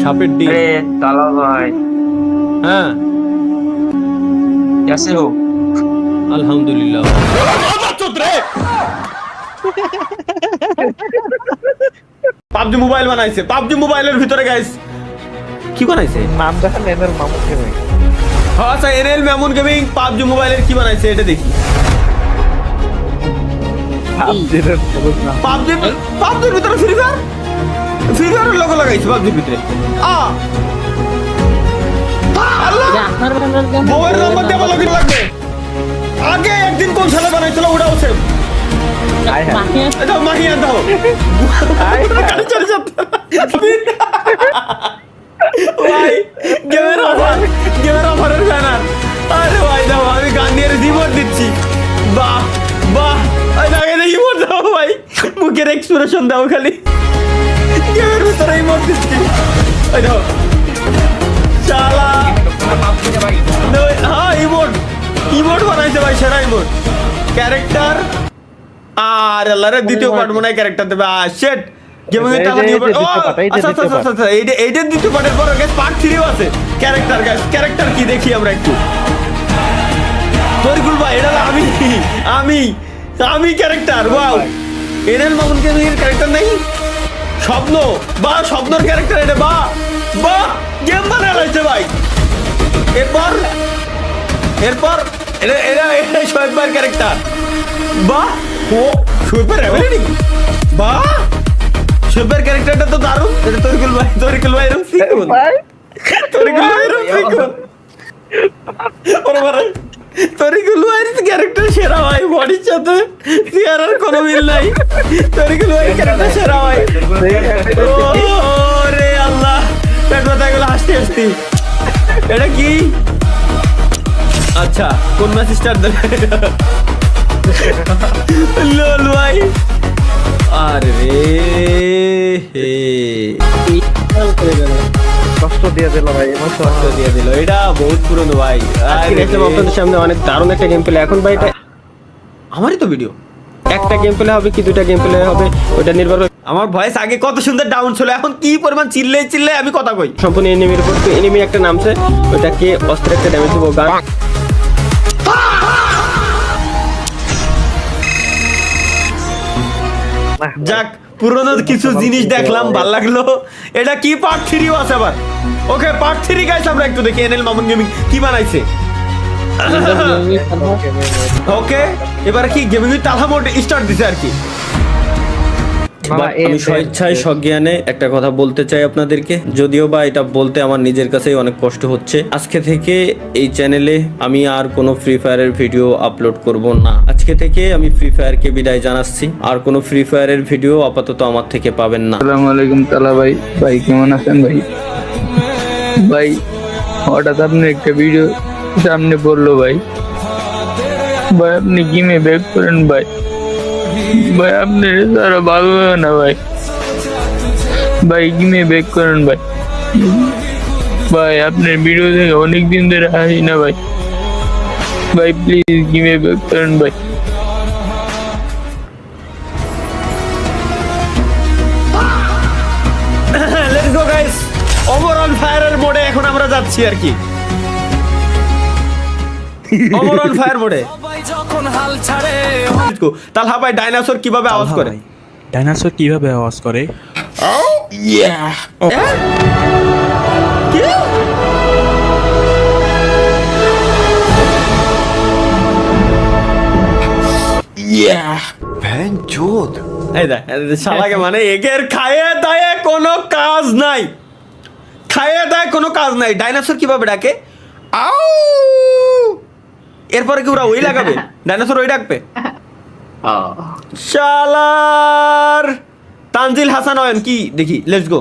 সাপের ডিম। अरे ताला भाई হ্যাঁ कैसे हो? আলহামদুলিল্লাহ। পাবজি মোবাইল বানাইছে, পাবজি মোবাইলের ভিতরে গাইস কি বানাইছে? নাম দেখেন এদের মামুন গেমিং। হ্যাঁ আচ্ছা, এনএল মামুন গেমিং পাবজি মোবাইলের কি বানাইছে এটা দেখি। পাবজি পাবজির ভিতরে ফ্রি ফায়ার, ফ্রি ফায়ারের লোগো লাগাইছে পাবজির ভিতরে। আল্লাহ, বউয়ের নাম্বার দেওয়া লাগবে। আগে একদিন কোন ছেলে বানাইছিল ওটাও সেম। এটা মাহিয়া দাও। ভাই গেমের অফারের ব্যানার। আরে ভাই দাও, আমি গান নিয়ে রিমোট দিচ্ছি। বাহ বাহ, আগে রিমোট দাও ভাই, মুখের এক্সপ্রেশন দাও খালি। গেমের ভিতরে রিমোট দিচ্ছি। এই দাও শালা। হ্যাঁ ইমোট, ইমোট বানাইছে ভাই, সেরা ইমোট। ক্যারেক্টার আর আল্লাহর দ্বিতীয় পার্ট মনে হয় ক্যারেক্টার দেবে। শিট গেমিং এর টাকা নিয়ে আচ্ছা আচ্ছা আচ্ছা, এইটা দ্বিতীয় পার্টের পর গাইস পার্ট 3 আছে। ক্যারেক্টার গাইস, ক্যারেক্টার কি দেখি আমরা একটু। তরিকুল ভাই এটা আমি আমি আমি character. Wow, NL Mamun gaming এর ক্যারেক্টার নাই? স্বপ্ন বা স্বপ্নর ক্যারেক্টার এটা। বা বা গেম বানায় লাইছে ভাই। এরপর এরপর এটা এটা এটা শোয়েব ভাইয়ের ক্যারেক্টার। বাহ, ও শোয়েব ভাইয়ের অ্যাবিলিটি। বাহ, শোয়েব ভাইয়ের ক্যারেক্টারটা তো দারুণ। এটা তরিকুল ভাই, তরিকুল ভাই এরকম শিখুন, তরিকুল ভাই এরকম শিখুন। ওরে বারে, তরিকুল ভাইয়ের ক্যারেক্টার সেরা ভাই, বডির সাথে চেহারার কোনো মিল নাই। তরিকুল ভাইয়ের ক্যারেক্টার সেরা ভাই। ওরে আল্লাহ, পেট ব্যথা গেল হাসতে হাসতে। এটা কি? আচ্ছা কোন ম্যাচ স্টার্ট দেবে? লোল ভাই, আরে হে কষ্ট দিয়ে দিল ভাই, কষ্ট দিয়ে দিল। এটা বহুত পুরনো ভাই। আপনাদের সামনে অনেক দারুণ একটা গেম প্লে। এখন ভাই এটা আমারই তো ভিডিও, একটা গেম প্লে হবে কি দুটা গেম প্লে হবে ওটা নির্ভর করে। আমার ভয়েস আগে কত সুন্দর ডাউন ছিল, এখন কি পরিমাণ চিল্লে চিল্লে আমি কথা কই। সম্পূর্ণ এনিমির উপর এনিমি একটা নামছে, ওটাকে অস্ত্র একটা ড্যামেজ দেবো। গান যাক, পুরনো কিছু জিনিস দেখলাম, ভাল লাগলো। এটা কি পার্ট 3 আছে আবার? ওকে পার্ট 3 গাইস আমরা একটু দেখি এনএল মামুন গেমিং কি বানাইছে। ওকে এবারে কি গেমিং এর তালা মোড স্টার্ট দিছে আর কি। আমি স্বেচ্ছায় সজ্ঞানে একটা কথা বলতে চাই আপনাদেরকে, যদিও বা এটা বলতে আমার নিজের কাছেই অনেক কষ্ট হচ্ছে। আজকে থেকে এই চ্যানেলে আমি আর কোনো ফ্রি ফায়ারের ভিডিও আপলোড করব না। আজকে থেকে আমি ফ্রি ফায়ারকে বিদায় জানাচ্ছি। আর কোনো ফ্রি ফায়ারের ভিডিও আপাতত আমার থেকে পাবেন না। আসসালামু আলাইকুম তালা ভাই। ভাই কেমন আছেন ভাই? ভাই হঠাৎ আপনি একটা ভিডিও সামনে পড়লো ভাই। ভাই আপনি গেমে ব্যাক করেন ভাই। ভাই আপনি তারা ভালো হয় না ভাই। ভাই গেমে ব্যাক করেন ভাই। ভাই আপনার ভিডিও দেখে অনেকদিন ধরে আসি না ভাই। ভাই প্লিজ গেমে ব্যাক করেন ভাই। লেটস গো গাইস, ওভারঅল ফায়ারের মোডে এখন আমরা যাচ্ছি আর কি। ওভারঅল ফায়ার মোডে যখন হাল ছাড়ে। তালহা ভাই ডাইনোসর কিভাবে আওয়াজ করে? ডাইনোসর কিভাবে আওয়াজ করে? শালাকে মানে একের খায়ে দায়ে কোনো কাজ নাই, খায়ে দায়ে কোনো কাজ নাই। ডাইনোসর কিভাবে ডাকে? আউ, এরপরে কি ওরা ওই লাগাবে? ডাইনোসর ওই ডাকবে? শালার তানজিল হাসান অয়ন কি দেখি। Let's go.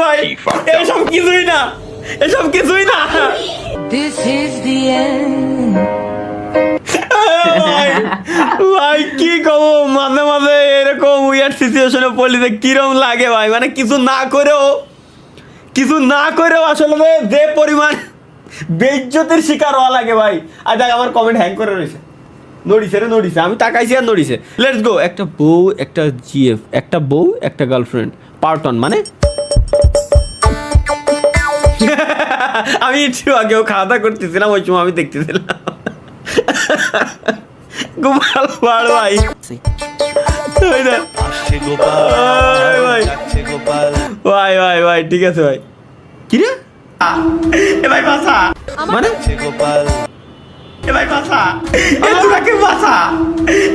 ভাই এসব কিছুই না, এসব কিছুই না। This is the end. ভাই কি কব, মাঝে মাঝে এরকম উইয়ার্ড সিচুয়েশনে পড়লে কিরম লাগে ভাই। মানে কিছু না করেও আসলে যে পরিমাণ বেইজ্জতের শিকার হওয়া লাগে ভাই। আর দেখ আমার কমেন্ট হ্যাং করে রয়েছে, নড়িছে আমি তাকাইছি আর নড়িছে। Let's go. একটা বউ একটা জিএফ, একটা বউ একটা গার্লফ্রেন্ড পার্ট 1 মানে আমি একটু আগেও খাওয়া দাওয়া করতেছিলাম, ওই সময় আমি দেখতেছিলাম। গোপাল ভাড় ভাই, ওই দেখ। ভাই ভাই ভাই ঠিক আছে ভাই। কি রে এ ভাই বাসা মানে এ ভাই বাসা এ তোরা কে বাসা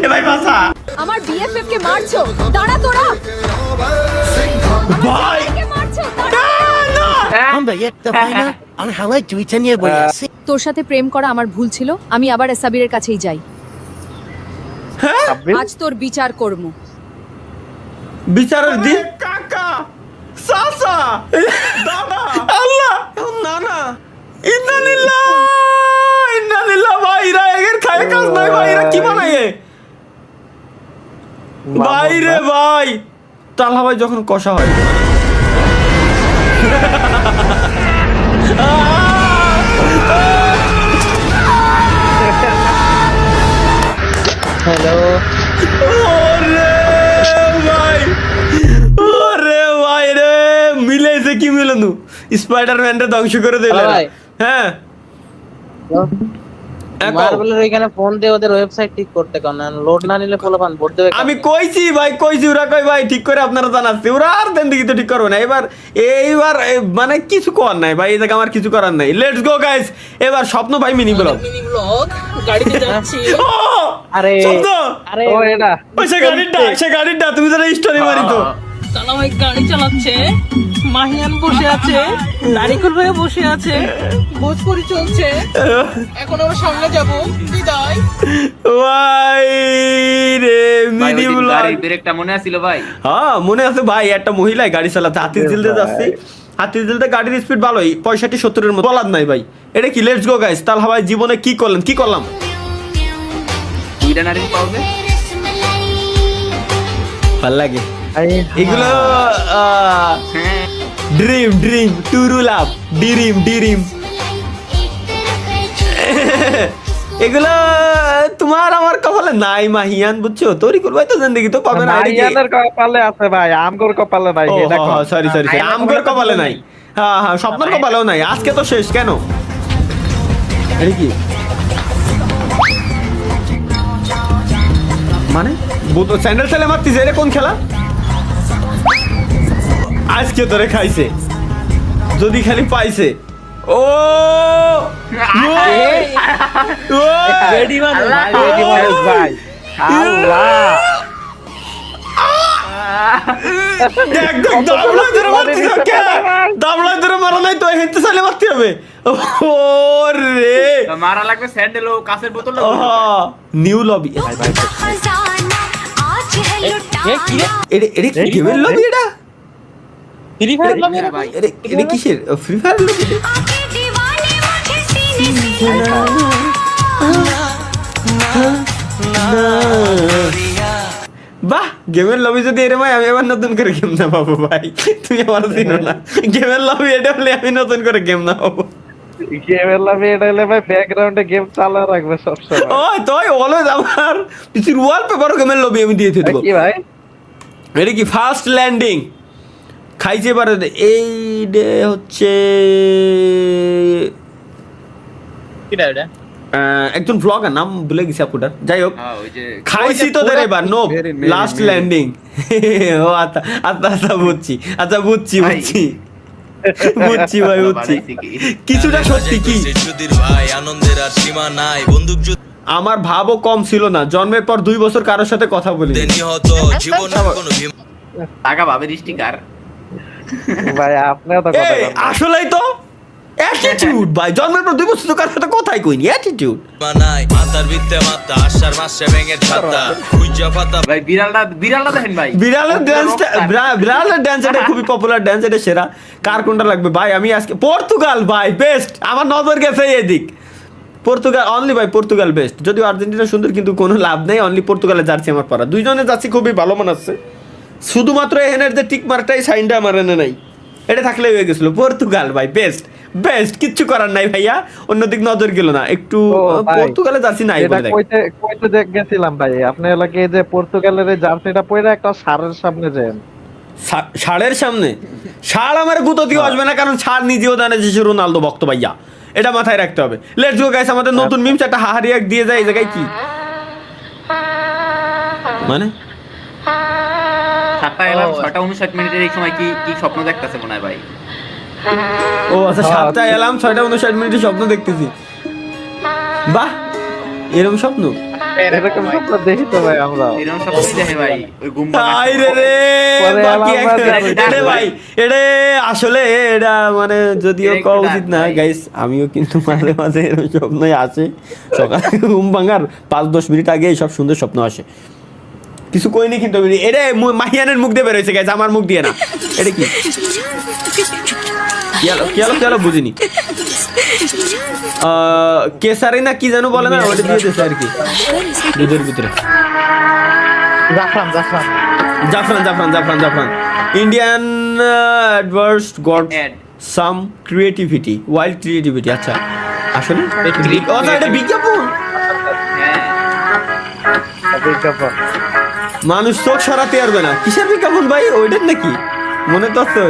এ ভাই বাসা আমার বিএফএফ কে মারছো, দাঁড়া তোরা ভাই কে মারছো, আমরা একটা পাই না আমি হাওয়ায় টুইটার নিয়ে বলে আছি তোর সাথে প্রেম করা আমার ভুল ছিল, আমি আবার সাবিরের কাছেই যাই। সাব্বির আজ তোর বিচার করব। বিচারের দিন কাকা সাসা দাদা আল্লাহ নানা ইন্নালিল্লাহ ভাইরা এর খায় কাজ নাই ভাইরা কি বানায় ভাই রে ভাই। তালহা ভাই যখন কষা হয় হ্যালো ওরে ভাই ওরে ভাই রে মিলেছে কি মিলনু স্পাইডারম্যানটা ধ্বংস করে দিল ভাই। হ্যাঁ মার্বেলের ওইখানে ফোন দিয়ে ওদের ওয়েবসাইট ঠিক করতে কোন লোড না নিলে পোলাপান ভোট দেবে আমি কইছি ভাই কইছি ওরা কই ভাই ঠিক করে আপনারা জানাচ্ছি ওরা আর দেন দিকে তো ঠিক করবে না এবার মানে কিছু করার নাই ভাই এই জায়গা আমার কিছু করার নাই। লেটস গো গাইস এবার স্বপ্ন ভাই মিনি ব্লগ গাড়িতে যাচ্ছি ও আরে স্বপ্ন আরে ও এটা ওই সে গাড়িটা তুমি তো স্টোরি মারি তো তালা ভাই গাড়ি চালাচ্ছে, মাহিয়ান বসে আছে, নারিকল ভাই বসে আছে, ভোজপুরি চলছে, এখন আমরা সামনে যাব। বিদায়। ভাই রে মিনি ব্লগ ব্রেকটা মনে আছিল ভাই? হ্যাঁ মনে আছে ভাই একটা মহিলায় গাড়ি চালাতে হাতির দিলতে যাচ্ছে, হাতির দিলতে গাড়ির স্পিড ভালোই 65-70-এর মতো বলার নাই ভাই। এটা কি লেটস গো গাইস তালহা ভাই জীবনে কি করলাম দুইটা নারিকল পাওবে ভাল লাগে আরে এগুলো ড্রিম টুরু লাভ ডিরিম এগুলো তোমার আমার কপালে নাই মাহিয়ান বুঝছো তরিকুল ভাই তো জিন্দেগি তো পাবে না মাইয়ানের কপালে আছে ভাই আমগর কপালে নাই এটা সরি আমগর কপালে নাই। হ্যাঁ স্বপ্নের কপালেও নাই। আজকে তো শেষ কেন এটা কি মানে স্যান্ডেল ছেলে মারতিছে এটা কোন খেলা আজকে তোরে খাইছে যদি খালি পাইছে ও রেডি মানে ভাই আল্লাহ দেখ দাবলাই ধরে মারতিছে কে দাবলাই ধরে মারা নাই তো হেঁটে চালে মারতে হবে ও রে মারা লাগবে স্যান্ডেল ও কাঁচের বোতল নিউ লবি खजाना आज है लुटाना এটা কি গেমের লবি এটা ফ্রি ফায়ার লবি ভাই এটা কিসের ফ্রি ফায়ার লবি आके दीवाने मुझे सीने से বাহ গেমের লবি যদি এরকম হয় আমি আবার নতুন করে গেম না পাবো ভাই তুমি আমার চিনো না গেমের লবি এটা হলে আমি নতুন করে গেম না পাবো গেমের লাভে এটা হলে ভাই ব্যাকগ্রাউন্ডে গেম চালা রাখবে সব সময় ও তুই অলওয়েজ আমার পিসির ওয়ালপেপারও গেমের লবি আমি দিয়ে দেবো কি ভাই এটা কি ফার্স্ট ল্যান্ডিং খাইছে এবার এই ডে হচ্ছে কিটা এটা একজন ব্লগার নাম ভুলে গেছি আপুটার যাই হোক হ্যাঁ ওই যে খাইছি তোদের এবার নো লাস্ট ল্যান্ডিং ও আচ্ছা বুঝছি বুঝছি ভাই বুঝছি কিছুটা সত্যি কি আমার ভাবও কম ছিল না জন্মের পর 2 বছর কারোর সাথে কথা বলি টাকা ভাবে স্টিকার ভাই আপনিও তো কথা এই বলেন আসলেই তো অ্যাটিটিউড ভাই জন্মের পর 2 বছর তো কারোর সাথে কথাই কইনি অ্যাটিটিউড ভাই বিড়ালটা দেখেন ভাই বিড়ালের ড্যান্স এটা খুবই পপুলার ড্যান্স এটা সেরা কার কোনটা লাগবে ভাই আমি আজকে পর্তুগাল ভাই বেস্ট আমার নজর গেছে এদিক পর্তুগাল অনলি ভাই পর্তুগাল বেস্ট যদিও আর্জেন্টিনা সুন্দর কিন্তু কোনো লাভ নেই অনলি পর্তুগালের জার্সি আমার পরা দুইজনের জার্সি খুবই ভালো মানাচ্ছে শুধুমাত্র এখানের যে টিক মারটাই সাইনটা আমার এনে নাই এটা থাকলে হয়ে গেছিল পর্তুগাল ভাই বেস্ট বেস্ট, কিচ্ছু করার নাই ভাইয়া, অন্যদিক নজর গেল না একটু। ও ভাই, পর্তুগালে জার্সি নাই এটা বলে দেখ। কইতে গেছিলাম ভাই, আপনার এলাকায় এই যে পর্তুগালের এই জার্সিটা পরে একটা সারের সামনে যান। ষাঁড়ের সামনে? ষাঁড় আমার গুতো দিয়ে আসবে না, কারণ ষাঁড় নিজেও জানে যে সে রোনালদো ভক্ত ভাইয়া, এটা মাথায় রাখতে হবে। লেটস গো গাইস, আমাদের নতুন মিমস একটা হাহারি এক দিয়ে যায় এই জায়গায় কি মানে 7:59 এই সময় কি কি স্বপ্ন দেখতেছে মনে হয় ভাই? ও আচ্ছা, 7টায় এলাম 6:59 স্বপ্ন দেখতেছি। বাহ, এরকম স্বপ্ন এরকম স্বপ্ন দেখি তো ভাই আমরা। এরকম স্বপ্ন দেখে ভাই, ওই গুম্বা আইরে রে পরে বাকি আবার এটা ভাই, এটা আসলে এটা মানে যদিও কওয়া উচিত না গাইস, আমিও কিন্তু মাঝে মাঝে এরকম স্বপ্নই আসে। সকালে ঘুম ভাঙার 5-10 মিনিট আগে সব সুন্দর স্বপ্ন আসে। কিছু কইনি কিন্তু এটা মাহিয়ানের মুখ দিয়ে বেরোইছে গাইস, আমার মুখ দিয়ে না। এটা কি চলো বুঝিনি। কেসারি না কি জানো বলে না, ওটা দিয়ে দিয়েছে আর কি দুধের ভিতরে। জাফরান Indian adverse got some creativity, wild creativity. আচ্ছা আসলে এটা বিজ্ঞাপন। মানুষ চোখ সরাতে পারবে না। কিসের বিজ্ঞাপন ভাই ওইটার নাকি? মনে তো আছে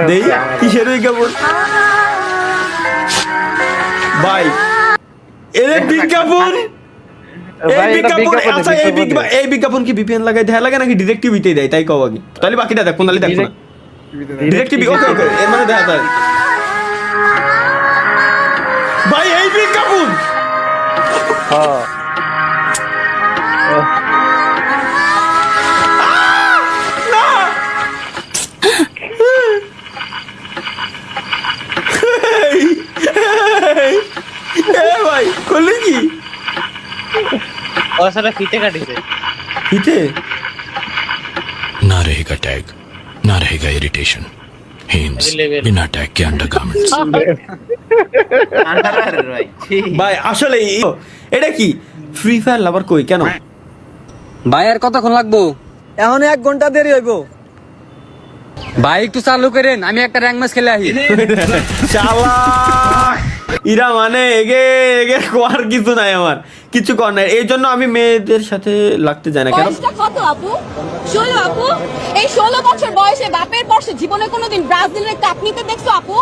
দেই কিসের বিজ্ঞাপন ভাই? এর বিজ্ঞাপন, আচ্ছা এই বিজ্ঞাপন কি বিপিএন লাগাই দেয়া লাগে নাকি ডিরেক্ট টিভিতেই দেয়? তাই কও আগে, তাহলে বাকিটা দেখ, কোনালি দেখো না। ডিরেক্ট টিভি, ওকে এর মানে দেখা যায় ভাই এই বিজ্ঞাপন। হ্যাঁ ভাই করলি কি? ওর সাথে ফিতে কাটিছে। ফিতে ना रहेगा टैग, ना रहेगा इरिटेशन, हेम्स बिना टैग के अंडरगारमेंट्स। ভাই ভাই আসলে এটা কি ফ্রি ফায়ার লাভার কই কেন ভাই? আর কতক্ষণ লাগবো? এখন 1 ঘন্টা দেরি হইব ভাই, একটু চালু করেন, আমি একটা র্যাঙ্ক ম্যাচ খেলে আহি। শালা ইরা মানে এগে কোয়ার কিছু নাই, আমার কিছু কর নাই। এই জন্য আমি মেয়েদের সাথে লাগতে যাই না। কেন? বয়সটা কত আপু? 16 আপু। এই 16 বছর বয়সে বাপের পরশে জীবনে কোনোদিন ব্রাজিলের কাপ নিতে দেখছো আপু?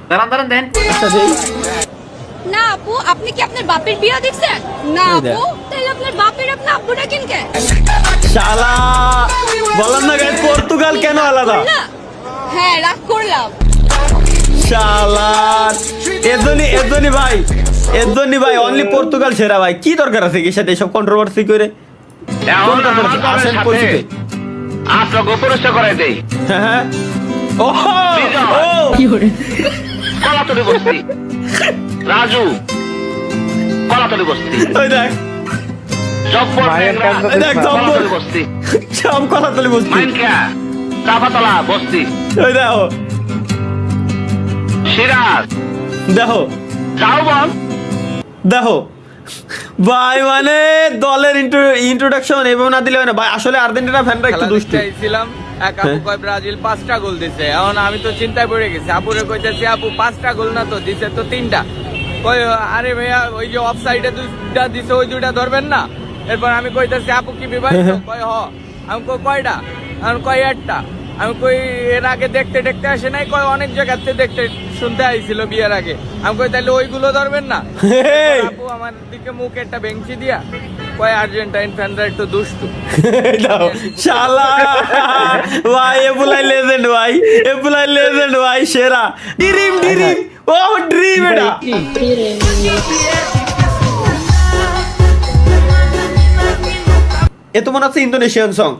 দাঁড়ান দেন। আচ্ছা দেই। না আপু, আপনি কি আপনার বাপের বিয়ে দেখছেন? না আপু, তাহলে আপনার বাপের আপনি আব্বু ডাকেন কে? শালা বললাম না গাইস, পর্তুগাল কেন আলাদা? হ্যাঁ রাগ করলাম। শালা এজনি ভাই অনলি পর্তুগাল সেরা ভাই। কি দরকার আছে কি সাথে সব কন্ট্রোভার্সি করে? আসেন পরিচিত আপনাকে পরিচয় করাই দেই। হ্যাঁ ও কি করে? কলাতলি বস্তি রাজু, কলাতলি বস্তি। ওই দেখ জব্বর এই দেখ জব্বর বস্তি, সব কলাতলি বস্তি। মাইনকা চাপাতলা বস্তি, ওই দেখো সিরাজ দেখো চাউবন। দেখো ভাই, মানে দলের ইন্ট্রোডাকশন এভাবে না দিলে হয় না ভাই। আসলে আর্জেন্টিনা ফ্যানরা একটু দুষ্টু। চাইছিলাম এক আপু কয় ব্রাজিল 5টা গোল দিছে, এখন আমি তো চিন্তায় পড়ে গেছি। আপুরে কইতেছি আপু 5টা গোল না তো দিছে তো 3টা। কই আরে ভাইয়া ওই যে অফ সাইডে 2টা দিছে, ওই 2টা ধরবেন না? এরপর আমি কইতেছি আপু কি বিবাহিত? কয় হ। আমি কই কয়টা? আমি কই 8টা। আমি কই এর আগে দেখতে আসে নাই? কয় অনেক জায়গাতে দেখতে শুনতে আইছিল বিয়ের আগে। আমি কই তাহলে ওইগুলো ধরবেন না? আপু আমার দিকে মুখ একটা বেঞ্চি দিয়া কয় আর্জেন্টাইন ফ্যানরা একটু দুষ্টু। শালা ভাই এপুলাই লেজেন্ড ভাই সেরা। ড্রিম ও ড্রিম এটা। এ তো মনে হচ্ছে ইন্দোনেশিয়ান সং।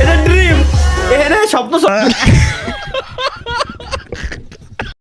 এটা ড্রিম, এখানে স্বপ্ন